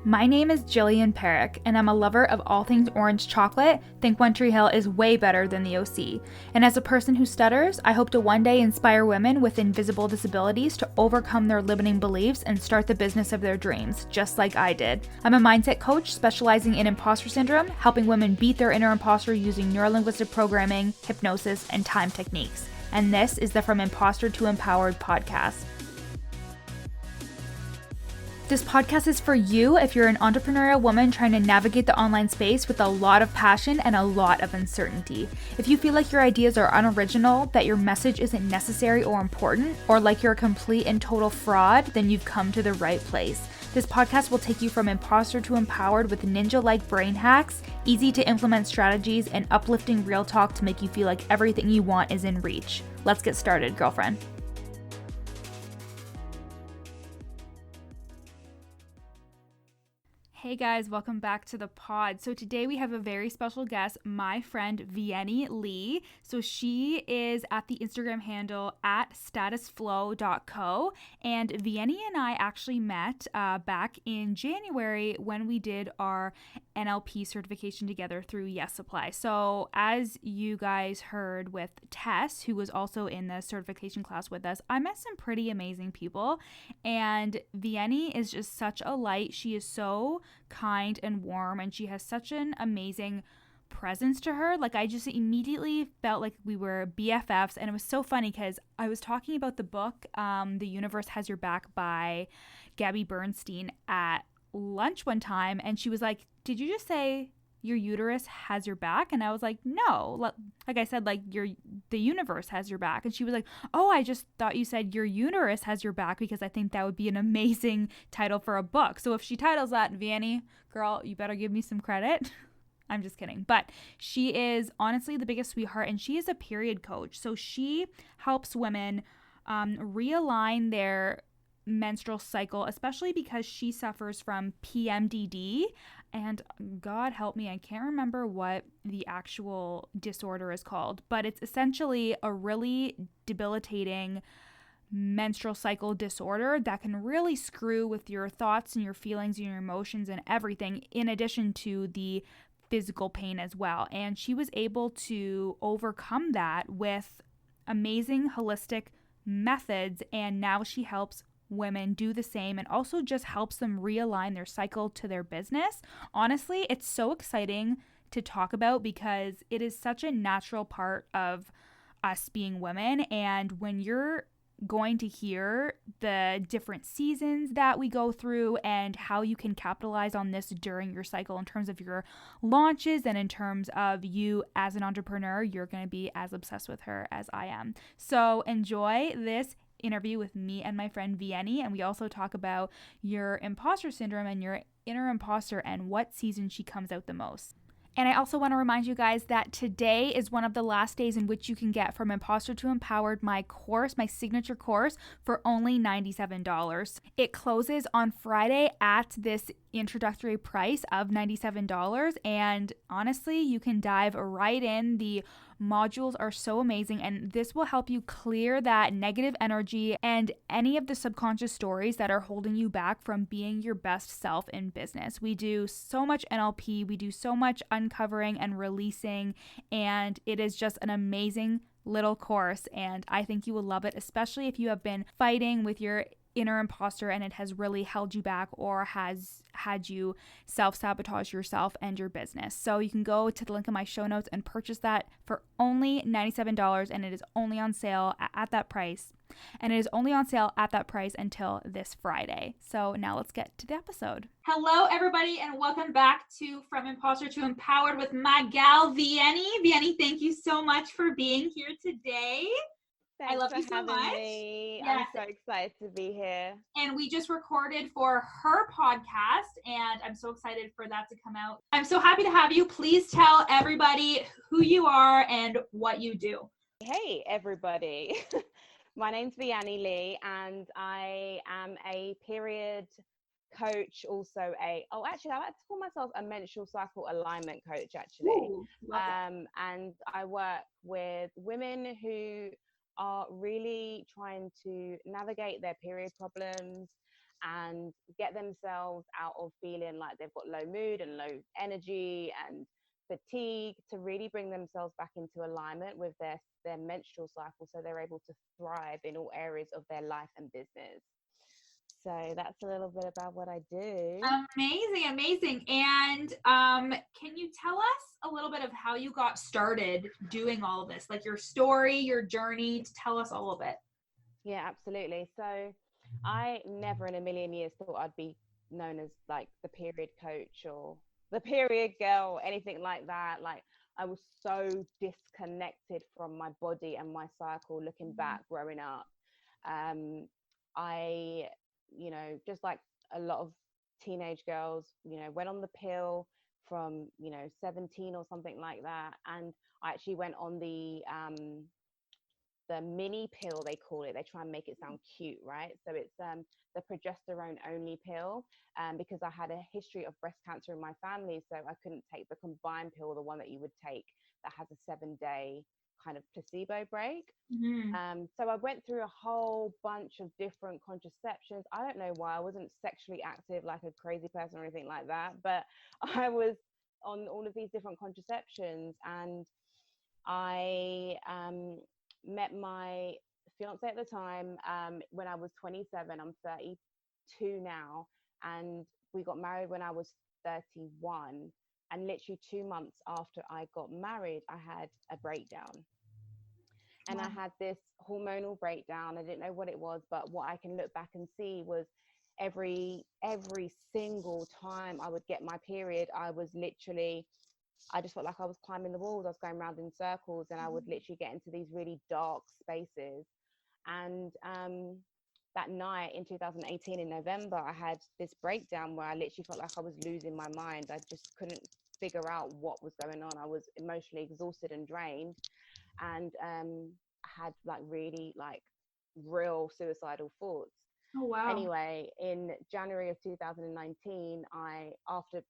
My name is Jillian Perrick, and I'm a lover of all things orange chocolate. Think One Tree Hill is way better than the OC. And as a person who stutters, I hope to one day inspire women with invisible disabilities to overcome their limiting beliefs and start the business of their dreams, just like I did. I'm a mindset coach specializing in imposter syndrome, helping women beat their inner imposter using neurolinguistic programming, hypnosis, and time techniques. And this is the From Imposter to Empowered podcast. This podcast is for you if you're an entrepreneurial woman trying to navigate the online space with a lot of passion and a lot of uncertainty. If you feel like your ideas are unoriginal, that your message isn't necessary or important, or like you're a complete and total fraud, then you've come to the right place. This podcast will take you from imposter to empowered with ninja-like brain hacks, easy to implement strategies, and uplifting real talk to make you feel like everything you want is in reach. Let's get started, girlfriend. Hey guys, welcome back to the pod. So today we have a very special guest, my friend Vianney Leigh. So she is at the Instagram handle at statusflow.co, and Vianney and I actually met back in January when we did our NLP certification together through Yes Supply. So as you guys heard with Tess, who was also in the certification class with us, I met some pretty amazing people, and Vianney is just such a light. She is so kind and warm, and she has such an amazing presence to her. Like, I just immediately felt like we were BFFs, and it was so funny because I was talking about the book The Universe Has Your Back by Gabby Bernstein at lunch one time, and she was like, did you just say your uterus has your back? And I was like, no, like I said, like the universe has your back. And she was like, oh, I just thought you said your uterus has your back, because I think that would be an amazing title for a book. So if she titles that, Vianney, girl, you better give me some credit. I'm just kidding. But she is honestly the biggest sweetheart, and she is a period coach. So she helps women realign their menstrual cycle, especially because she suffers from PMDD, and God help me, I can't remember what the actual disorder is called, but it's essentially a really debilitating menstrual cycle disorder that can really screw with your thoughts and your feelings and your emotions and everything, in addition to the physical pain as well. And she was able to overcome that with amazing holistic methods, and now she helps women do the same and also just helps them realign their cycle to their business. Honestly, it's so exciting to talk about because it is such a natural part of us being women. And when you're going to hear the different seasons that we go through and how you can capitalize on this during your cycle in terms of your launches and in terms of you as an entrepreneur, you're going to be as obsessed with her as I am. So enjoy this interview with me and my friend Vianney, and we also talk about your imposter syndrome and your inner imposter and what season she comes out the most. And I also want to remind you guys that today is one of the last days in which you can get From Imposter to Empowered, my course, my signature course, for only $97. It closes on Friday at this introductory price of $97, and honestly, you can dive right in. The modules are so amazing, and this will help you clear that negative energy and any of the subconscious stories that are holding you back from being your best self in business. We do so much NLP, we do so much uncovering and releasing, and it is just an amazing little course, and I think you will love it, especially if you have been fighting with your inner imposter and it has really held you back or has had you self-sabotage yourself and your business. So you can go to the link in my show notes and purchase that for only $97, and it is only on sale at that price. And it is only on sale at that price until this Friday. So now let's get to the episode. Hello, everybody, and welcome back to From Imposter to Empowered with my gal, Vianney. Vianney, thank you so much for being here today. Thanks I love for you so having much. me. Yes. I'm so excited to be here. And we just recorded for her podcast, and I'm so excited for that to come out. I'm so happy to have you. Please tell everybody who you are and what you do. Hey, everybody. My name's Vianney Leigh, and I am a period coach, also I like to call myself a menstrual cycle alignment coach, actually. Ooh, and I work with women who are really trying to navigate their period problems and get themselves out of feeling like they've got low mood and low energy and fatigue, to really bring themselves back into alignment with their menstrual cycle, so they're able to thrive in all areas of their life and business. So that's a little bit about what I do. Amazing. And can you tell us a little bit of how you got started doing all of this, like your story, your journey? To tell us a little bit. Yeah, absolutely. So I never in a million years thought I'd be known as like the period coach or the period girl or anything like that. Like, I was so disconnected from my body and my cycle looking back growing up. Um, I, just like a lot of teenage girls, went on the pill from, 17 or something like that. And I actually went on the mini pill, they call it. They try and make it sound cute, right? So it's the progesterone only pill, because I had a history of breast cancer in my family, so I couldn't take the combined pill, the one that you would take that has a 7-day kind of placebo break. So I went through a whole bunch of different contraceptions. I don't know why. I wasn't sexually active like a crazy person or anything like that, but I was on all of these different contraceptions, and I met my fiance at the time when I was 27. I'm 32 now, and we got married when I was 31. And literally 2 months after I got married, I had a breakdown. And I had this hormonal breakdown. I didn't know what it was, but what I can look back and see was every single time I would get my period, I just felt like I was climbing the walls. I was going around in circles, and I would literally get into these really dark spaces. And that night in 2018 in November, I had this breakdown where I literally felt like I was losing my mind. I just couldn't figure out what was going on. I was emotionally exhausted and drained, and had like really like real suicidal thoughts. Oh, wow. Anyway, in January of 2019, after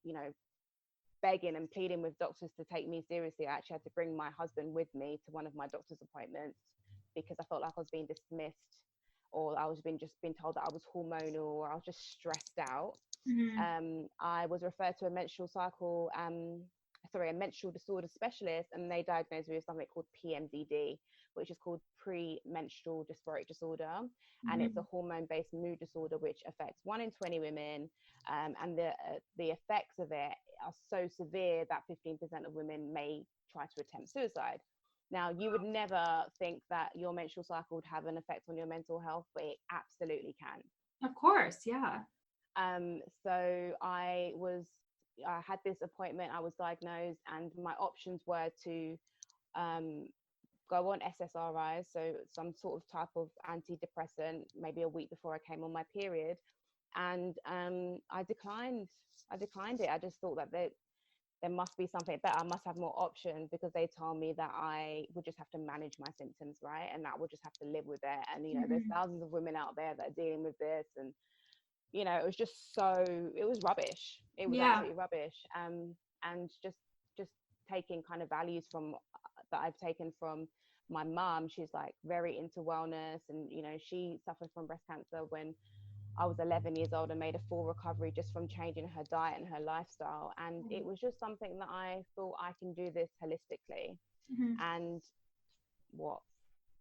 begging and pleading with doctors to take me seriously, I actually had to bring my husband with me to one of my doctor's appointments, because I felt like I was being dismissed, or I was just being told that I was hormonal, or I was just stressed out. I was referred to a menstrual disorder specialist, and they diagnosed me with something called PMDD, which is called premenstrual dysphoric disorder. And it's a hormone-based mood disorder which affects 1 in 20 women, and the effects of it are so severe that 15% of women may try to attempt suicide. Now, you would never think that your menstrual cycle would have an effect on your mental health, but it absolutely can. Of course, yeah. So I had this appointment, I was diagnosed, and my options were to go on SSRIs, so some sort of type of antidepressant, maybe a week before I came on my period. And I declined it. I just thought that there must be something better. I must have more options, because they told me that I would just have to manage my symptoms, right? And that I would just have to live with it. And, there's thousands of women out there that are dealing with this. And, it was just it was rubbish. It was absolutely rubbish. And just taking kind of values that I've taken from my mom. She's like very into wellness, and, she suffered from breast cancer when I was 11 years old, and made a full recovery just from changing her diet and her lifestyle. And it was just something that I thought, I can do this holistically. And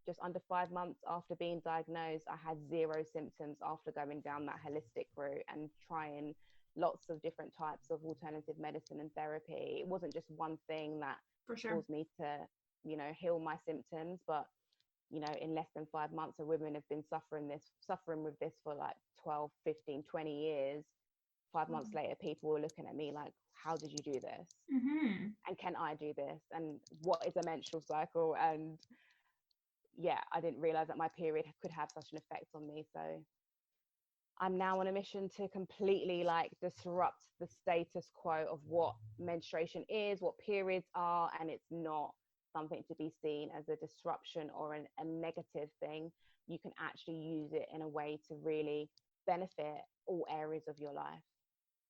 just under 5 months after being diagnosed, I had 0 symptoms after going down that holistic route and trying lots of different types of alternative medicine and therapy. It wasn't just one thing that caused me to, heal my symptoms, but in less than 5 months, women have been suffering with this for like 12, 15, 20 years. 5 months later, people were looking at me like, how did you do this? And can I do this? And what is a menstrual cycle? And yeah, I didn't realize that my period could have such an effect on me. So I'm now on a mission to completely like disrupt the status quo of what menstruation is, what periods are, and it's not something to be seen as a disruption or a negative thing. You can actually use it in a way to really benefit all areas of your life.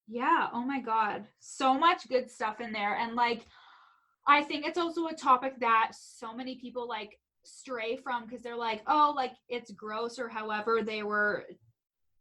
Yeah. Oh my God. So much good stuff in there. And like, I think it's also a topic that so many people like stray from, because they're like, oh, like it's gross, or however they were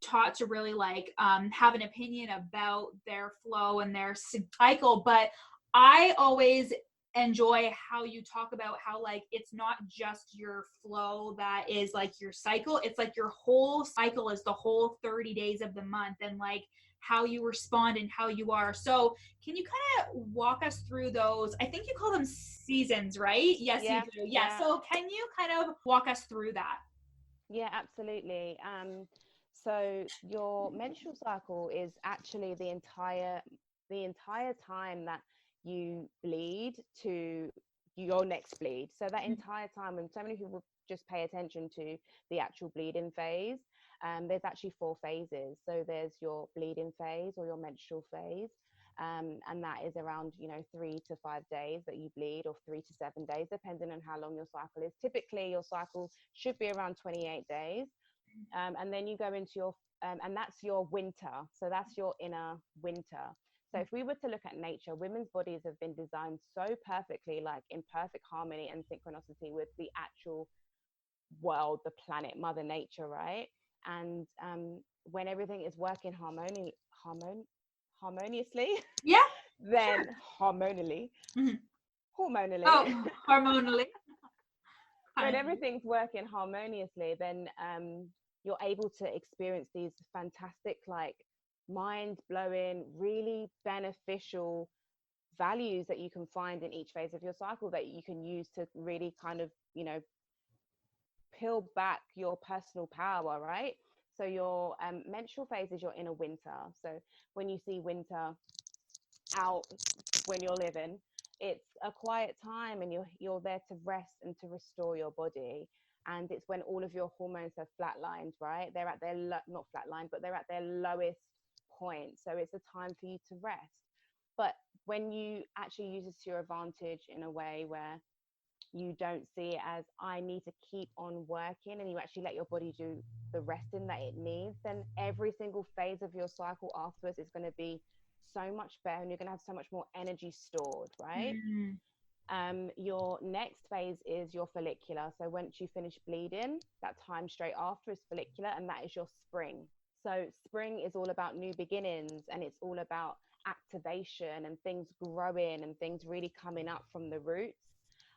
taught to really like have an opinion about their flow and their cycle, but I always enjoy how you talk about how like it's not just your flow that is like your cycle, it's like your whole cycle is the whole 30 days of the month, and like how you respond and how you are. So can you kind of walk us through those? I think you call them seasons, right? Yes, you Yeah, do. Yeah. yeah. So can you kind of walk us through that? Yeah, absolutely. So your menstrual cycle is actually the entire time that you bleed to your next bleed. So that entire time, and so many people just pay attention to the actual bleeding phase. There's actually 4 phases. So there's your bleeding phase or your menstrual phase. And that is around 3 to 5 days that you bleed, or 3 to 7 days, depending on how long your cycle is. Typically your cycle should be around 28 days. And then you go into your and that's your winter, so that's your inner winter. So if we were to look at nature, women's bodies have been designed so perfectly, like in perfect harmony and synchronicity with the actual world, the planet, mother nature, right? And when everything is working harmoniously, Yeah, then sure. Mm-hmm. hormonally, Oh, hormonally. when Kind of. everything's working harmoniously, then you're able to experience these fantastic, like mind-blowing, really beneficial values that you can find in each phase of your cycle that you can use to really kind of, peel back your personal power, right? So your menstrual phase is your inner winter. So when you see winter out when you're living, it's a quiet time, and you're there to rest and to restore your body. And it's when all of your hormones are flatlined, right? They're at their not flatlined, but they're at their lowest point. So it's a time for you to rest. But when you actually use this to your advantage in a way where you don't see it as I need to keep on working, and you actually let your body do the resting that it needs, then every single phase of your cycle afterwards is going to be so much better, and you're going to have so much more energy stored, right? Mm-hmm. Your next phase is your follicular. So once you finish bleeding, that time straight after is follicular, and that is your spring. So spring is all about new beginnings, and it's all about activation and things growing and things really coming up from the roots.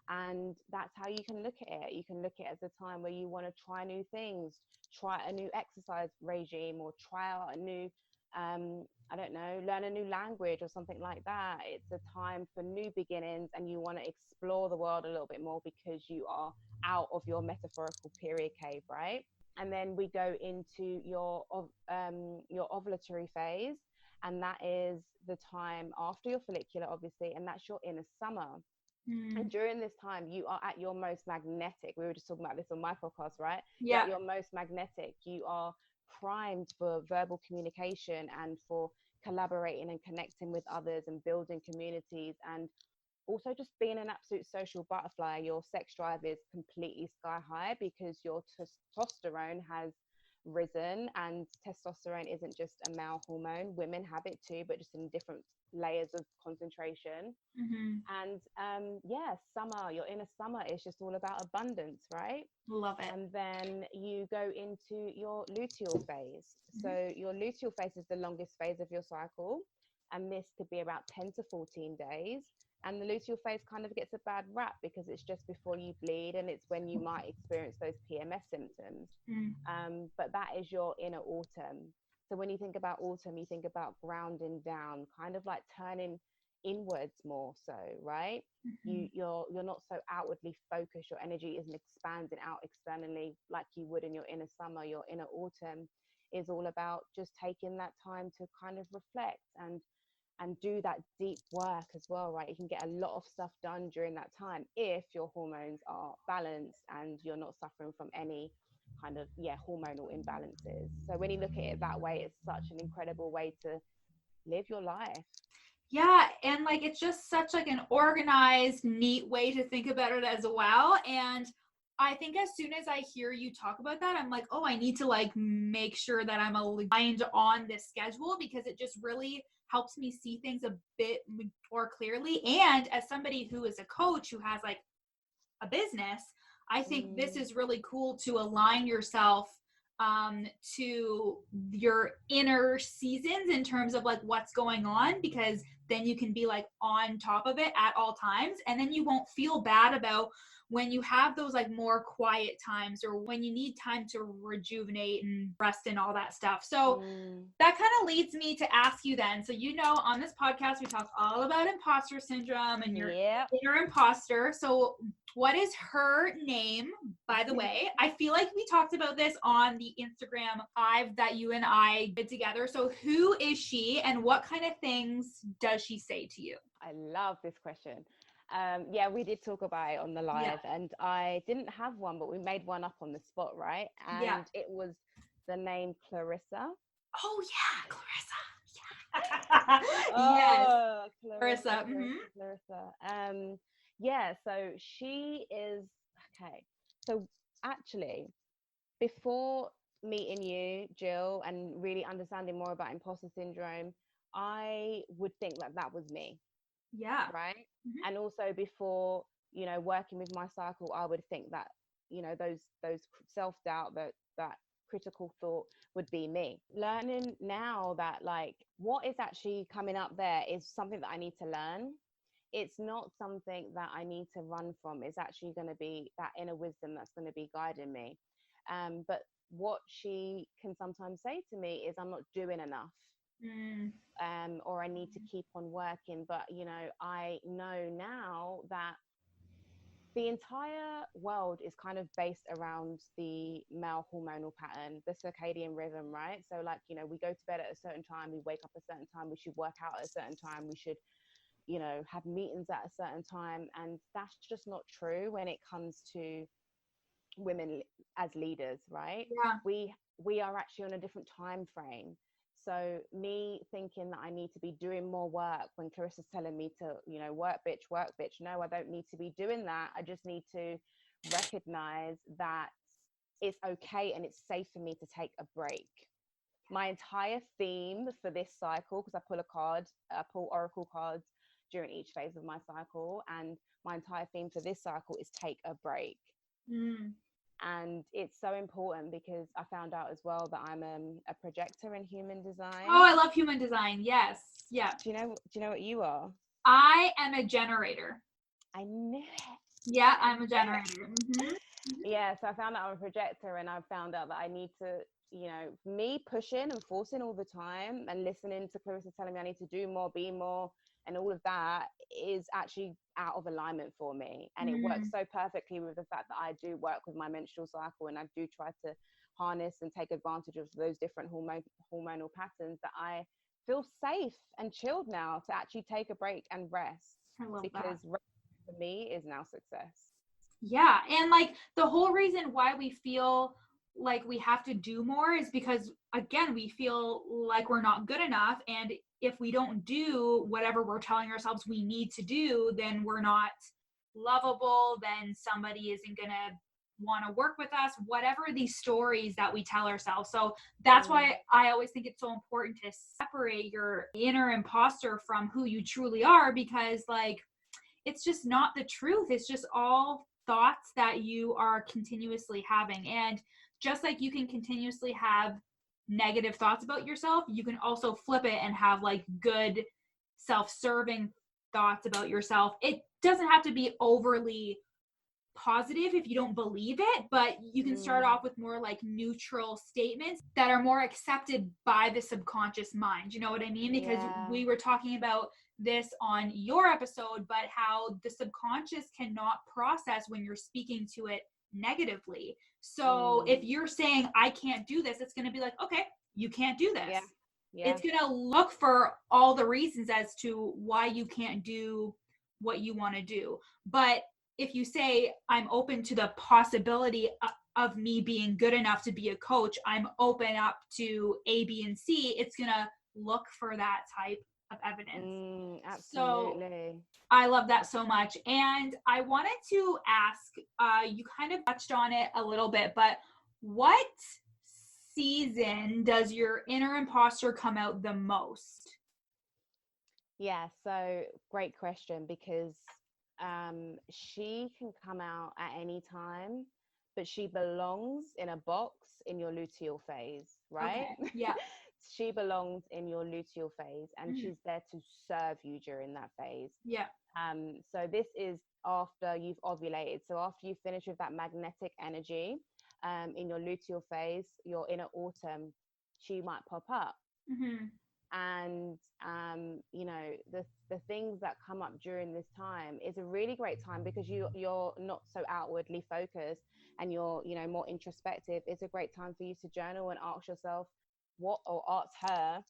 And that's how you can look at it. You can look at it as a time where you want to try new things, try a new exercise regime, or try out a new I don't know, learn a new language or something like that. It's a time for new beginnings, and you want to explore the world a little bit more because you are out of your metaphorical period cave, right? And then we go into your ovulatory phase, and that is the time after your follicular, obviously, and that's your inner summer. Mm-hmm. And during this time, you are at your most magnetic. We were just talking about this on my podcast, right? You're Yeah. at your most magnetic. You are primed for verbal communication and for collaborating and connecting with others and building communities, and also just being an absolute social butterfly. Your sex drive is completely sky high because your testosterone has risen, and testosterone isn't just a male hormone. Women have it too, but just in different layers of concentration. Mm-hmm. And yeah, summer, your inner summer is just all about abundance, right? Love it. And then you go into your luteal phase. Mm-hmm. So your luteal phase is the longest phase of your cycle, and this could be about 10 to 14 days. And the luteal phase kind of gets a bad rap because it's just before you bleed, and it's when you might experience those PMS symptoms. But that is your inner autumn. So when you think about autumn, you think about grounding down, kind of like turning inwards more so, right? Mm-hmm. You're not so outwardly focused. Your energy isn't expanding out externally like you would in your inner summer. Your inner autumn is all about just taking that time to kind of reflect and do that deep work as well, right? You can get a lot of stuff done during that time if your hormones are balanced and you're not suffering from any kind of hormonal imbalances. So when you look at it that way, it's such an incredible way to live your life. Yeah, and like it's just such like an organized, neat way to think about it as well. And I think as soon as I hear you talk about that, I'm like, oh, I need to like make sure that I'm aligned on this schedule, because it just really helps me see things a bit more clearly. And as somebody who is a coach who has like a business, I think this Mm, is really cool to align yourself to your inner seasons in terms of like what's going on, because then you can be like on top of it at all times, and then you won't feel bad about when you have those like more quiet times or when you need time to rejuvenate and rest and all that stuff. So that kind of leads me to ask you then. So, on this podcast, we talk all about imposter syndrome and your inner imposter. So what is her name, by the way? I feel like we talked about this on the Instagram Live that you and I did together. So who is she and what kind of things does she say to you? I love this question. Yeah, we did talk about it on the live, and I didn't have one, but we made one up on the spot, right? And it was the name Clarissa. Oh yeah, Clarissa. Yes, Clarissa. Clarissa. Yeah, so she is okay. So actually, before meeting you, Jill, and really understanding more about imposter syndrome, I would think that that was me. Yeah. Right. And also before, working with my cycle, I would think that, those self-doubt, that critical thought would be me. Learning now that like what is actually coming up there is something that I need to learn. It's not something that I need to run from. It's actually going to be that inner wisdom that's going to be guiding me. But what she can sometimes say to me is, I'm not doing enough. Or I need to keep on working. But, I know now that the entire world is kind of based around the male hormonal pattern, the circadian rhythm, right? So like, we go to bed at a certain time, we wake up a certain time, we should work out at a certain time, we should, have meetings at a certain time. And that's just not true when it comes to women as leaders, right? We are actually on a different time frame. So me thinking that I need to be doing more work when Clarissa's telling me to, work bitch. No, I don't need to be doing that. I just need to recognize that it's okay and it's safe for me to take a break. My entire theme for this cycle, because I pull oracle cards during each phase of my cycle, and my entire theme for this cycle is take a break. And it's so important because I found out as well that I'm a projector in human design. Oh, I love human design. Yes. Yeah. Do you know what you are? I am a generator. I knew it. Yeah, I'm a generator. Yeah, so I found out I'm a projector, and I found out that I need to, me pushing and forcing all the time and listening to Clarissa telling me I need to do more, be more, and all of that is actually out of alignment for me. And it works so perfectly with the fact that I do work with my menstrual cycle, and I do try to harness and take advantage of those different hormonal patterns, that I feel safe and chilled now to actually take a break and rest. I love because that. rest for me is now success. Yeah, and like the whole reason why we feel like we have to do more is because, again, we feel like we're not good enough, and if we don't do whatever we're telling ourselves we need to do, then we're not lovable, then somebody isn't gonna want to work with us, whatever these stories that we tell ourselves. So that's why I always think it's so important to separate your inner imposter from who you truly are, because like it's just not the truth. It's just all thoughts that you are continuously having. And just like you can continuously have negative thoughts about yourself, you can also flip it and have like good self-serving thoughts about yourself. It doesn't have to be overly positive if you don't believe it, but you can start off with more like neutral statements that are more accepted by the subconscious mind. You know what I mean? Because we were talking about this on your episode, but how the subconscious cannot process when you're speaking to it negatively. So if you're saying, I can't do this, it's going to be like, okay, you can't do this. It's going to look for all the reasons as to why you can't do what you want to do. But if you say, I'm open to the possibility of me being good enough to be a coach, I'm open up to A, B, and C, it's going to look for that type of evidence. Absolutely. So I love that so much. And I wanted to ask, you kind of touched on it a little bit, but what season does your inner imposter come out the most? Yeah, so great question, because she can come out at any time, but she belongs in a box in your luteal phase, right? Okay. Yeah. She belongs in your luteal phase, and she's there to serve you during that phase. Yeah. So this is after you've ovulated. So after you finish with that magnetic energy, in your luteal phase, your inner autumn, she might pop up. And you know, the things that come up during this time is a really great time, because you're not so outwardly focused, and you're, you know, more introspective. It's a great time for you to journal and ask yourself, or ask her,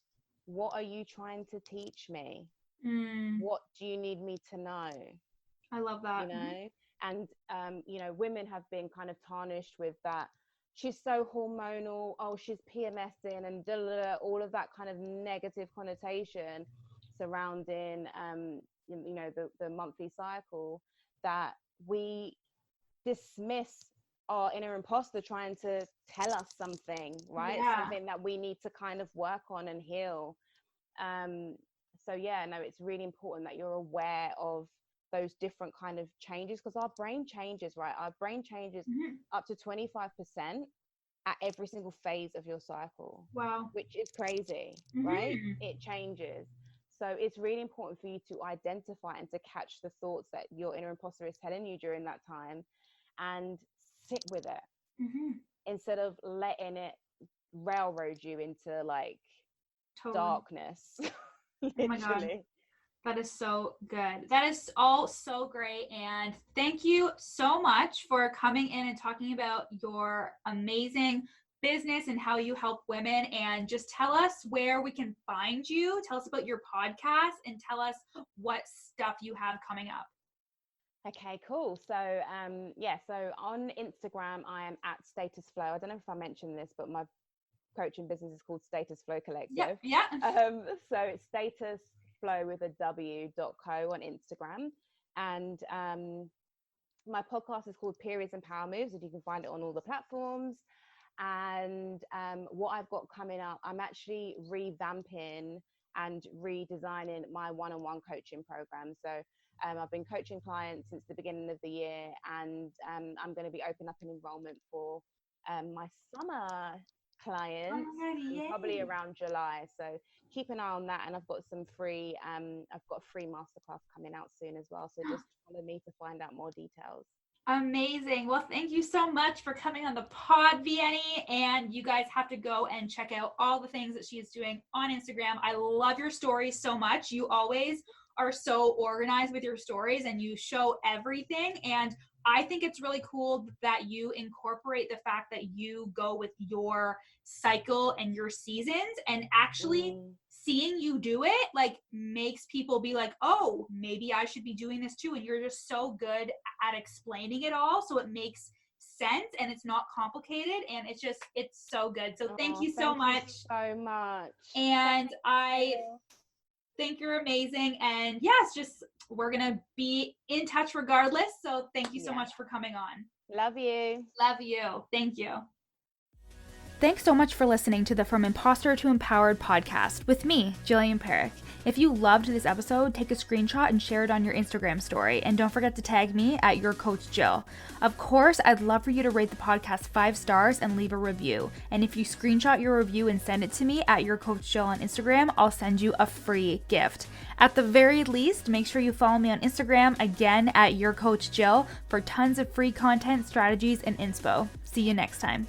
what are you trying to teach me? What do you need me to know? I love that. You know, and you know, women have been kind of tarnished with that. She's so hormonal. Oh, she's PMSing, and all of that kind of negative connotation surrounding, you know, the monthly cycle, that we dismiss our inner imposter trying to tell us something, right? Yeah. Something that we need to kind of work on and heal. So yeah, no, it's really important that you're aware of those different kind of changes, because our brain changes, right? Our brain changes up to 25% at every single phase of your cycle. Wow. Which is crazy, right? It changes. So it's really important for you to identify and to catch the thoughts that your inner imposter is telling you during that time, and sit with it instead of letting it railroad you into like darkness. Oh my God. That is so good. That is all so great. And thank you so much for coming in and talking about your amazing business and how you help women. And just tell us where we can find you. Tell us about your podcast, and tell us what stuff you have coming up. Okay, cool. So yeah, so on Instagram I am at Status Flow. I don't know if I mentioned this, but my coaching business is called Status Flow Collective. Yeah. So it's Status Flow with a W.co on Instagram, and my podcast is called Periods and Power Moves, and you can find it on all the platforms. And what I've got coming up, I'm actually revamping and redesigning my one-on-one coaching program. So I've been coaching clients since the beginning of the year, and I'm going to be opening up an enrollment for my summer clients, probably around July. So keep an eye on that, and I've got some free I've got a free masterclass coming out soon as well, so just follow me to find out more details. Amazing. Well, thank you so much for coming on the pod, Vianney. And you guys have to go and check out all the things that she is doing on Instagram. I love your stories so much. You always are so organized with your stories, and you show everything. And I think it's really cool that you incorporate the fact that you go with your cycle and your seasons, and actually seeing you do it like makes people be like, oh, maybe I should be doing this too. And you're just so good at explaining it all, so it makes sense and it's not complicated, and it's so good. So thank you so much. And I think you're amazing. And yes, just we're gonna be in touch regardless. So thank you so much for coming on. Love you. Thank you. Thanks so much for listening to the From Imposter to Empowered podcast with me, Jillian Perrick. If you loved this episode, take a screenshot and share it on your Instagram story. And don't forget to tag me at Your Coach Jill. Of course, I'd love for you to rate the podcast 5 stars and leave a review. And if you screenshot your review and send it to me at Your Coach Jill on Instagram, I'll send you a free gift. At the very least, make sure you follow me on Instagram, again at Your Coach Jill, for tons of free content, strategies, and inspo. See you next time.